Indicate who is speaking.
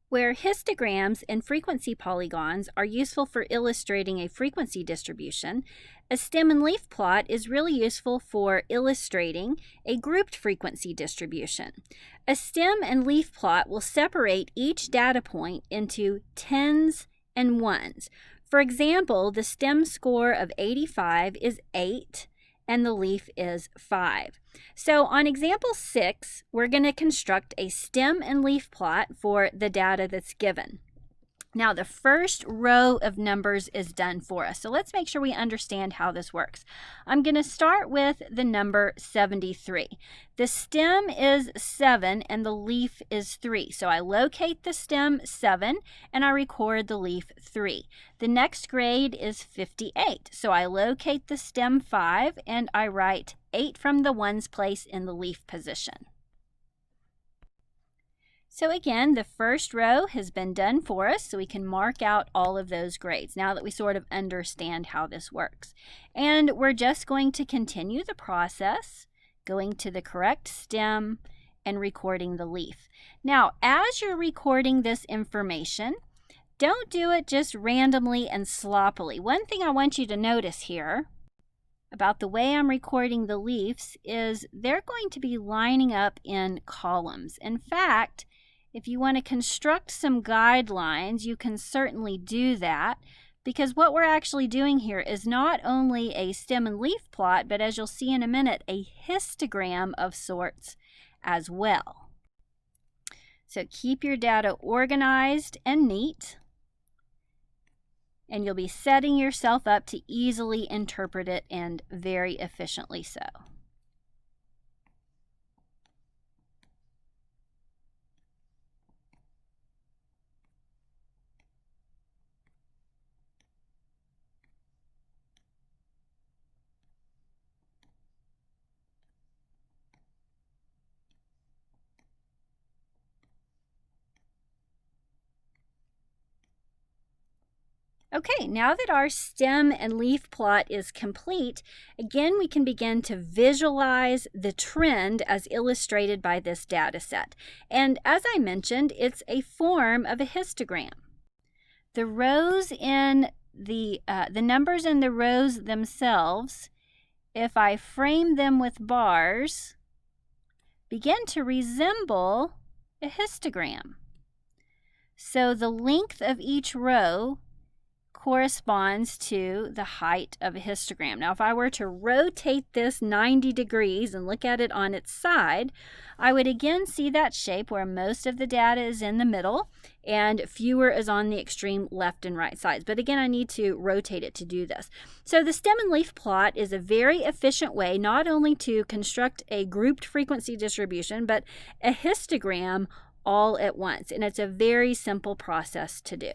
Speaker 1: Where histograms and frequency polygons are useful for illustrating a frequency distribution, a stem and leaf plot is really useful for illustrating a grouped frequency distribution. A stem and leaf plot will separate each data point into tens and ones. For example, the stem score of 85 is 8 and the leaf is 5. So on example 6, we're going to construct a stem and leaf plot for the data that's given. Now the first row of numbers is done for us. So let's make sure we understand how this works. I'm going to start with the number 73. The stem is 7 and the leaf is 3. So I locate the stem 7 and I record the leaf 3. The next grade is 58. So I locate the stem 5 and I write 8 from the ones place in the leaf position. So again, the first row has been done for us, so we can mark out all of those grades now that we sort of understand how this works. And we're just going to continue the process, going to the correct stem and recording the leaf. Now, as you're recording this information, don't do it just randomly and sloppily. One thing I want you to notice here about the way I'm recording the leaves is they're going to be lining up in columns. In fact, if you want to construct some guidelines, you can certainly do that, because what we're actually doing here is not only a stem and leaf plot, but as you'll see in a minute, a histogram of sorts as well. So keep your data organized and neat, and you'll be setting yourself up to easily interpret it, and very efficiently so. Okay, now that our stem and leaf plot is complete, again we can begin to visualize the trend as illustrated by this data set. And as I mentioned, it's a form of a histogram. The rows in the numbers in the rows themselves, if I frame them with bars, begin to resemble a histogram. So the length of each row corresponds to the height of a histogram. Now, if I were to rotate this 90 degrees and look at it on its side, I would again see that shape where most of the data is in the middle and fewer is on the extreme left and right sides. But again, I need to rotate it to do this. So the stem and leaf plot is a very efficient way not only to construct a grouped frequency distribution, but a histogram all at once. And it's a very simple process to do.